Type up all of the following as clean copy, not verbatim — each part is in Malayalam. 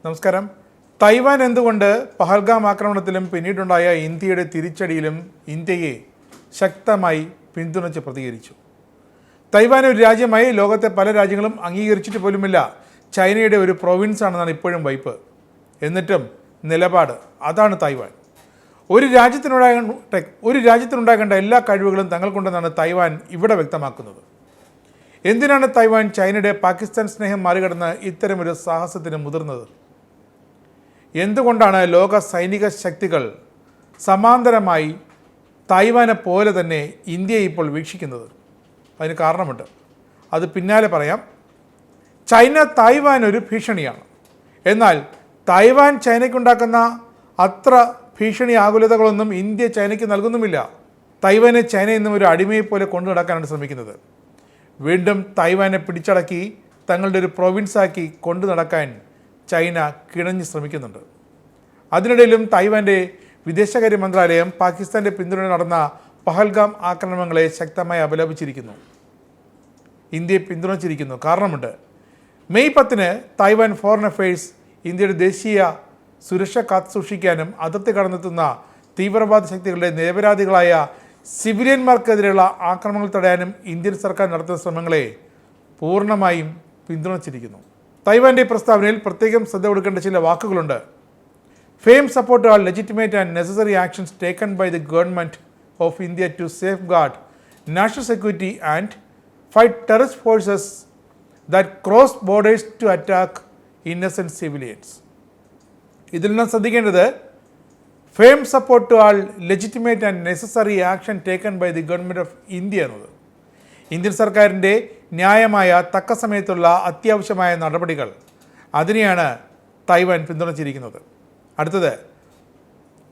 നമസ്കാരം. തൈവാൻ എന്തുകൊണ്ട് പഹൽഗാം ആക്രമണത്തിലും പിന്നീടുണ്ടായ ഇന്ത്യയുടെ തിരിച്ചടിയിലും ഇന്ത്യയെ ശക്തമായി പിന്തുണച്ച് പ്രതികരിച്ചു? തൈവാൻ ഒരു രാജ്യമായി ലോകത്തെ പല രാജ്യങ്ങളും അംഗീകരിച്ചിട്ട് പോലുമില്ല. ചൈനയുടെ ഒരു പ്രൊവിൻസ് ആണെന്നാണ് ഇപ്പോഴും വൈപ്പ്. എന്നിട്ടും നിലപാട് അതാണ് തൈവാൻ. ഒരു രാജ്യത്തിനുണ്ടാകേണ്ട എല്ലാ കഴിവുകളും തങ്ങൾക്കുണ്ടെന്നാണ് തൈവാൻ ഇവിടെ വ്യക്തമാക്കുന്നത്. എന്തിനാണ് തൈവാൻ ചൈനയുടെ പാകിസ്ഥാൻ സ്നേഹം മറികടന്ന് ഇത്തരമൊരു സാഹസത്തിന് മുതിർന്നത്? എന്തുകൊണ്ടാണ് ലോക സൈനിക ശക്തികൾ സമാന്തരമായി തൈവാനെ പോലെ തന്നെ ഇന്ത്യയെ ഇപ്പോൾ വീക്ഷിക്കുന്നത്? അതിന് കാരണമുണ്ട്, അത് പിന്നാലെ പറയാം. ചൈന തൈവാൻ ഒരു ഭീഷണിയാണ്. എന്നാൽ തൈവാൻ ചൈനയ്ക്കുണ്ടാക്കുന്ന അത്ര ഭീഷണി ആകുലതകളൊന്നും ഇന്ത്യ ചൈനയ്ക്ക് നൽകുന്നുമില്ല. തൈവാനെ ചൈന എന്നും ഒരു അടിമയെ പോലെ കൊണ്ടു നടക്കാനാണ് ശ്രമിക്കുന്നത്. വീണ്ടും തൈവാനെ പിടിച്ചടക്കി തങ്ങളുടെ ഒരു പ്രൊവിൻസാക്കി കൊണ്ടു നടക്കാൻ ചൈന കിണഞ്ഞ് ശ്രമിക്കുന്നുണ്ട്. അതിനിടയിലും തൈവാൻ്റെ വിദേശകാര്യ മന്ത്രാലയം പാകിസ്ഥാൻ്റെ പിന്തുണ നടന്ന പഹൽഗാം ആക്രമണങ്ങളെ ശക്തമായി അപലപിച്ചിരിക്കുന്നു. ഇന്ത്യയെ പിന്തുണച്ചിരിക്കുന്നു. കാരണമുണ്ട്. മെയ് 10 തൈവാൻ ഫോറിൻ അഫയേഴ്സ് ഇന്ത്യയുടെ ദേശീയ സുരക്ഷ കാത്തുസൂക്ഷിക്കാനും അതിർത്തി കടന്നെത്തുന്ന തീവ്രവാദ ശക്തികളുടെ നിരപരാധികളായ സിവിലിയന്മാർക്കെതിരെയുള്ള ആക്രമണങ്ങൾ തടയാനും ഇന്ത്യൻ സർക്കാർ നടത്തുന്ന ശ്രമങ്ങളെ പൂർണ്ണമായും പിന്തുണച്ചിരിക്കുന്നു. തൈവാൻ്റെ പ്രസ്താവനയിൽ പ്രത്യേകം ശ്രദ്ധ കൊടുക്കേണ്ട ചില വാക്കുകളുണ്ട്. Firm support all legitimate and necessary actions taken by the government of India to safeguard national security and fight terrorist forces that cross borders to attack innocent civilians. ഇതിൽ നിന്ന് ശ്രദ്ധിക്കേണ്ടത് firm support to all legitimate and necessary action taken by the government of India എന്നത് ഇന്ത്യൻ സർക്കാരിൻ്റെ ന്യായമായ തക്ക സമയത്തുള്ള അത്യാവശ്യമായ നടപടികൾ, അതിനെയാണ് തൈവാൻ പിന്തുണച്ചിരിക്കുന്നത്. അടുത്തത്,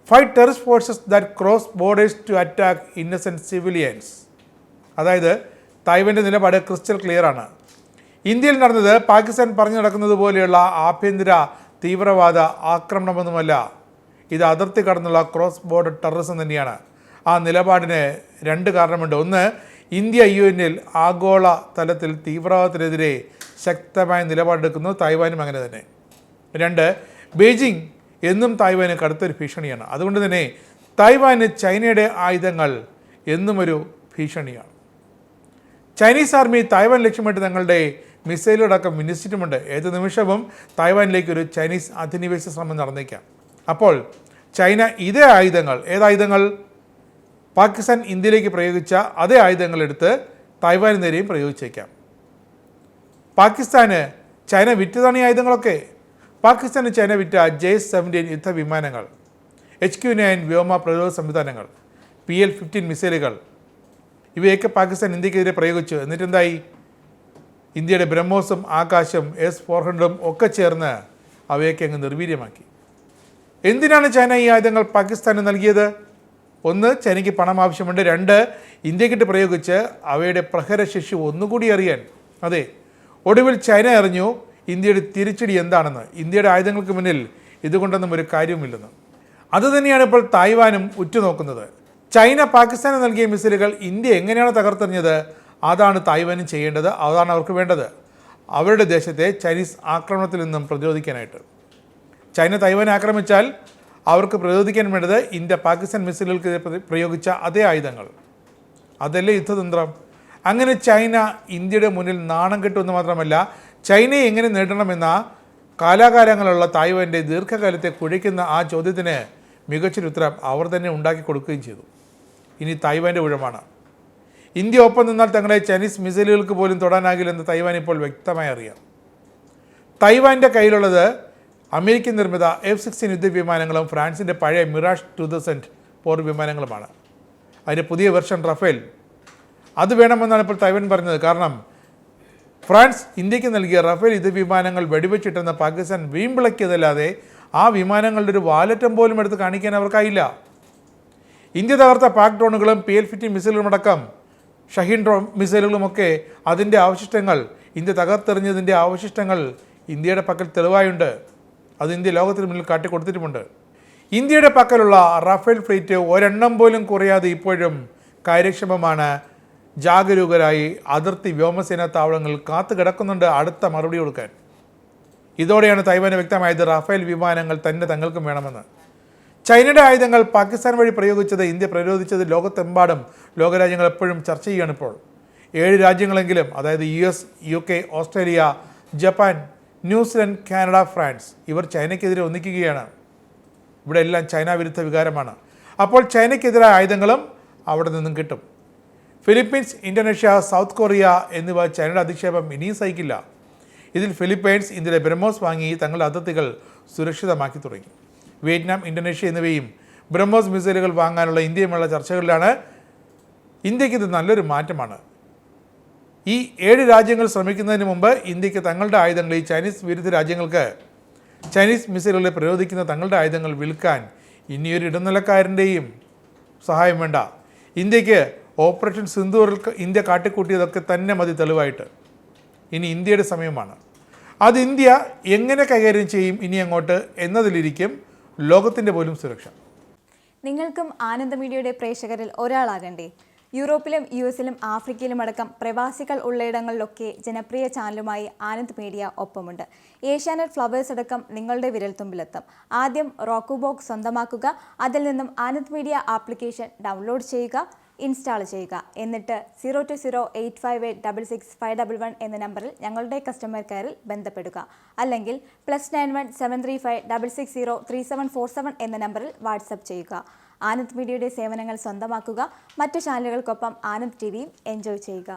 fight terrorist forces that cross borders to attack innocent civilians. അതായത് തൈവാൻ്റെ നിലപാട് ക്രിസ്റ്റൽ ക്ലിയർ ആണ്. ഇന്ത്യയിൽ നടന്നത് പാകിസ്ഥാൻ പറഞ്ഞു നടക്കുന്നത് പോലെയുള്ള ആഭ്യന്തര തീവ്രവാദ ആക്രമണമൊന്നുമല്ല. ഇത് അതിർത്തി കടന്നുള്ള ക്രോസ് ബോർഡർ ടെററിസം തന്നെയാണ്. ആ നിലപാടിന് രണ്ട് കാരണമുണ്ട്. ഒന്ന്, ഇന്ത്യ UN-ൽ ആഗോള തലത്തിൽ തീവ്രവാദത്തിനെതിരെ ശക്തമായ നിലപാടെടുക്കുന്നു. തൈവാനും അങ്ങനെ തന്നെ. രണ്ട്, ബെയ്ജിങ് എന്നും തൈവാന് കടുത്തൊരു ഭീഷണിയാണ്. അതുകൊണ്ട് തന്നെ തൈവാന് ചൈനയുടെ ആയുധങ്ങൾ എന്നും ഒരു ഭീഷണിയാണ്. ചൈനീസ് ആർമി തൈവാൻ ലക്ഷ്യമിട്ട് തങ്ങളുടെ മിസൈലുകളടക്കം വിന്യസിച്ചിട്ടുമുണ്ട്. ഏത് നിമിഷവും തൈവാനിലേക്ക് ഒരു ചൈനീസ് അധിനിവേശ ശ്രമം നടന്നേക്കാം. അപ്പോൾ ചൈന ഇതേ ആയുധങ്ങൾ, ഏതായുധങ്ങൾ? പാകിസ്ഥാൻ ഇന്ത്യയിലേക്ക് പ്രയോഗിച്ച അതേ ആയുധങ്ങളെടുത്ത് തൈവാന് നേരെയും പ്രയോഗിച്ചേക്കാം. പാകിസ്ഥാന് ചൈന വിറ്റതാണ് ഈ ആയുധങ്ങളൊക്കെ. പാകിസ്ഥാന് ചൈന വിറ്റ J-17 യുദ്ധവിമാനങ്ങൾ, HQ-9 വ്യോമ പ്രതിരോധ സംവിധാനങ്ങൾ, PL-15 മിസൈലുകൾ, ഇവയൊക്കെ പാകിസ്ഥാൻ ഇന്ത്യക്കെതിരെ പ്രയോഗിച്ചു. എന്നിട്ടെന്തായി? ഇന്ത്യയുടെ ബ്രഹ്മോസും ആകാശം S-400 ഒക്കെ ചേർന്ന് അവയൊക്കെ അങ്ങ് നിർവീര്യമാക്കി. എന്തിനാണ് ചൈന ഈ ആയുധങ്ങൾ പാകിസ്ഥാന് നൽകിയത്? ഒന്ന്, ചൈനയ്ക്ക് പണം ആവശ്യമുണ്ട്. രണ്ട്, ഇന്ത്യക്കിട്ട് പ്രയോഗിച്ച് അവയുടെ പ്രഹരശേഷി ഒന്നുകൂടി അറിയാൻ. അതെ, ഒടുവിൽ ചൈന അറിഞ്ഞു ഇന്ത്യയുടെ തിരിച്ചടി എന്താണെന്ന്. ഇന്ത്യയുടെ ആയുധങ്ങൾക്ക് മുന്നിൽ ഇതുകൊണ്ടൊന്നും ഒരു കാര്യവുമില്ലെന്ന്. അതുതന്നെയാണ് ഇപ്പോൾ തായ്വാനും ഉറ്റുനോക്കുന്നത്. ചൈന പാകിസ്ഥാന് നൽകിയ മിസൈലുകൾ ഇന്ത്യ എങ്ങനെയാണ് തകർത്തെറിഞ്ഞത്? അതാണ് തായ്വാനും ചെയ്യേണ്ടത്. അതാണ് അവർക്ക് വേണ്ടത്, അവരുടെ ദേശത്തെ ചൈനീസ് ആക്രമണത്തിൽ നിന്നും പ്രതിരോധിക്കാനായിട്ട്. ചൈന തൈവാനെ ആക്രമിച്ചാൽ അവർക്ക് പ്രതിരോധിക്കാൻ വേണ്ടത് ഇന്ത്യ പാകിസ്ഥാൻ മിസൈലുകൾക്കെതിരെ പ്രയോഗിച്ച അതേ ആയുധങ്ങൾ. അതല്ലേ യുദ്ധതന്ത്രം. അങ്ങനെ ചൈന ഇന്ത്യയുടെ മുന്നിൽ നാണം കെട്ടുമെന്ന് മാത്രമല്ല, ചൈനയെ എങ്ങനെ നേടണമെന്ന കാലാകാലങ്ങളുള്ള തായ്വാൻ്റെ ദീർഘകാലത്തെ കുഴയ്ക്കുന്ന ആ ചോദ്യത്തിന് മികച്ചൊരു ഉത്തരം അവർ തന്നെ ഉണ്ടാക്കി കൊടുക്കുകയും ചെയ്തു. ഇനി തായ്വാൻ്റെ ഊഴമാണ്. ഇന്ത്യ ഒപ്പം നിന്നാൽ തങ്ങളെ ചൈനീസ് മിസൈലുകൾക്ക് പോലും തൊടാനാകില്ലെന്ന് തൈവാൻ ഇപ്പോൾ വ്യക്തമായി അറിയാം. തൈവാൻ്റെ കയ്യിലുള്ളത് അമേരിക്കൻ നിർമ്മിത F-16 യുദ്ധവിമാനങ്ങളും ഫ്രാൻസിൻ്റെ പഴയ മിറാഷ് 2000 പോർ വിമാനങ്ങളുമാണ്. അതിൻ്റെ പുതിയ വെർഷൻ റഫേൽ, അത് വേണമെന്നാണ് ഇപ്പോൾ തൈവാൻ പറഞ്ഞത്. കാരണം ഫ്രാൻസ് ഇന്ത്യക്ക് നൽകിയ റഫേൽ യുദ്ധവിമാനങ്ങൾ വെടിവെച്ചിട്ടെന്ന് പാകിസ്ഥാൻ വീമ്പിളക്കിയതല്ലാതെ ആ വിമാനങ്ങളുടെ ഒരു വാലറ്റം പോലും എടുത്ത് കാണിക്കാൻ അവർക്കായില്ല. ഇന്ത്യ തകർത്ത പാക് ഡ്രോണുകളും PL-15 മിസൈലുകളുമടക്കം ഷഹീൻ ഡ്രോൺ മിസൈലുകളുമൊക്കെ അതിൻ്റെ അവശിഷ്ടങ്ങൾ, ഇന്ത്യ തകർത്തെറിഞ്ഞതിൻ്റെ അവശിഷ്ടങ്ങൾ ഇന്ത്യയുടെ പക്കൽ തെളിവായുണ്ട്. അത് ഇന്ത്യ ലോകത്തിന് മുന്നിൽ കാട്ടിക്കൊടുത്തിട്ടുമുണ്ട്. ഇന്ത്യയുടെ പക്കലുള്ള റഫേൽ ഫ്ലീറ്റ് ഒരെണ്ണം പോലും കുറയാതെ ഇപ്പോഴും കാര്യക്ഷമമാണ്. ജാഗരൂകരായി അതിർത്തി വ്യോമസേനാ താവളങ്ങൾ കാത്തു കിടക്കുന്നുണ്ട് അടുത്ത മറുപടി കൊടുക്കാൻ. ഇതോടെയാണ് തൈവാന് വ്യക്തമായത് റാഫേൽ വിമാനങ്ങൾ തന്നെ തങ്ങൾക്കും വേണമെന്ന്. ചൈനയുടെ ആയുധങ്ങൾ പാകിസ്ഥാൻ വഴി പ്രയോഗിച്ചത് ഇന്ത്യ പ്രതിരോധിച്ചത് ലോകത്തെമ്പാടും ലോകരാജ്യങ്ങൾ എപ്പോഴും ചർച്ച ചെയ്യുകയാണ് ഇപ്പോൾ. 7 രാജ്യങ്ങളെങ്കിലും, അതായത് US, UK, Australia, Japan, New Zealand, Canada, France, ഇവർ ചൈനയ്ക്കെതിരെ ഒന്നിക്കുകയാണ്. ഇവിടെ എല്ലാം ചൈന വിരുദ്ധ വികാരമാണ്. അപ്പോൾ ചൈനയ്ക്കെതിരായ ആയുധങ്ങളും അവിടെ നിന്നും കിട്ടും. ഫിലിപ്പീൻസ്, ഇന്തോനേഷ്യ, സൗത്ത് കൊറിയ എന്നിവ ചൈനയുടെ അധിക്ഷേപം ഇനിയും സഹിക്കില്ല. ഇതിൽ ഫിലിപ്പൈൻസ് ഇന്ത്യയുടെ ബ്രഹ്മോസ് വാങ്ങി തങ്ങളുടെ അതിർത്തികൾ സുരക്ഷിതമാക്കി തുടങ്ങി. വിയറ്റ്നാം, ഇന്തോനേഷ്യ എന്നിവയും ബ്രഹ്മോസ് മിസൈലുകൾ വാങ്ങാനുള്ള ഇന്ത്യയുമുള്ള ചർച്ചകളിലാണ്. ഇന്ത്യക്ക് ഇത് നല്ലൊരു മാറ്റമാണ്. ഈ 7 രാജ്യങ്ങൾ ശ്രമിക്കുന്നതിന് മുമ്പ് ഇന്ത്യക്ക് തങ്ങളുടെ ആയുധങ്ങൾ, ഈ ചൈനീസ് വിരുദ്ധ രാജ്യങ്ങൾക്ക് ചൈനീസ് മിസൈലുകളെ പ്രതിരോധിക്കുന്ന തങ്ങളുടെ ആയുധങ്ങൾ വിൽക്കാൻ ഇനിയൊരു ഇടനിലക്കാരൻ്റെയും സഹായം വേണ്ട. ഇന്ത്യക്ക് ഓപ്പറേഷൻ സിന്ദൂറിൽ ഇന്ത്യ കാട്ടിക്കൂട്ടിയതൊക്കെ തന്നെ മതി തെളിവായിട്ട്. ഇനി ഇന്ത്യയുടെ സമയമാണ്. അത് ഇന്ത്യ എങ്ങനെ കൈകാര്യം ചെയ്യും ഇനി അങ്ങോട്ട് എന്നതിലിരിക്കും ലോകത്തിൻ്റെ പോലും സുരക്ഷ. നിങ്ങൾക്കും ആനന്ദ മീഡിയയുടെ പ്രേക്ഷകരിൽ ഒരാളാകണ്ടേ? യൂറോപ്പിലും US-ലും ആഫ്രിക്കയിലും അടക്കം പ്രവാസികൾ ഉള്ളയിടങ്ങളിലൊക്കെ ജനപ്രിയ ചാനലുമായി ആനന്ദ് മീഡിയ ഒപ്പമുണ്ട്. ഏഷ്യാനെറ്റ് ഫ്ലവേഴ്സ് അടക്കം നിങ്ങളുടെ വിരൽത്തുമ്പിലെത്തും. ആദ്യം റോക്കു ബോക്സ് സ്വന്തമാക്കുക. അതിൽ നിന്നും ആനന്ദ് മീഡിയ ആപ്ലിക്കേഷൻ ഡൗൺലോഡ് ചെയ്യുക, ഇൻസ്റ്റാൾ ചെയ്യുക. എന്നിട്ട് 020-858-66511 എന്ന നമ്പറിൽ ഞങ്ങളുടെ കസ്റ്റമർ കെയറിൽ ബന്ധപ്പെടുക. അല്ലെങ്കിൽ +91 735 660 3747 എന്ന നമ്പറിൽ വാട്സപ്പ് ചെയ്യുക. ആനന്ദ് മീഡിയയുടെ സേവനങ്ങൾ സ്വന്തമാക്കുക. മറ്റു ചാനലുകൾക്കൊപ്പം ആനന്ദ് TVയും എൻജോയ് ചെയ്യുക.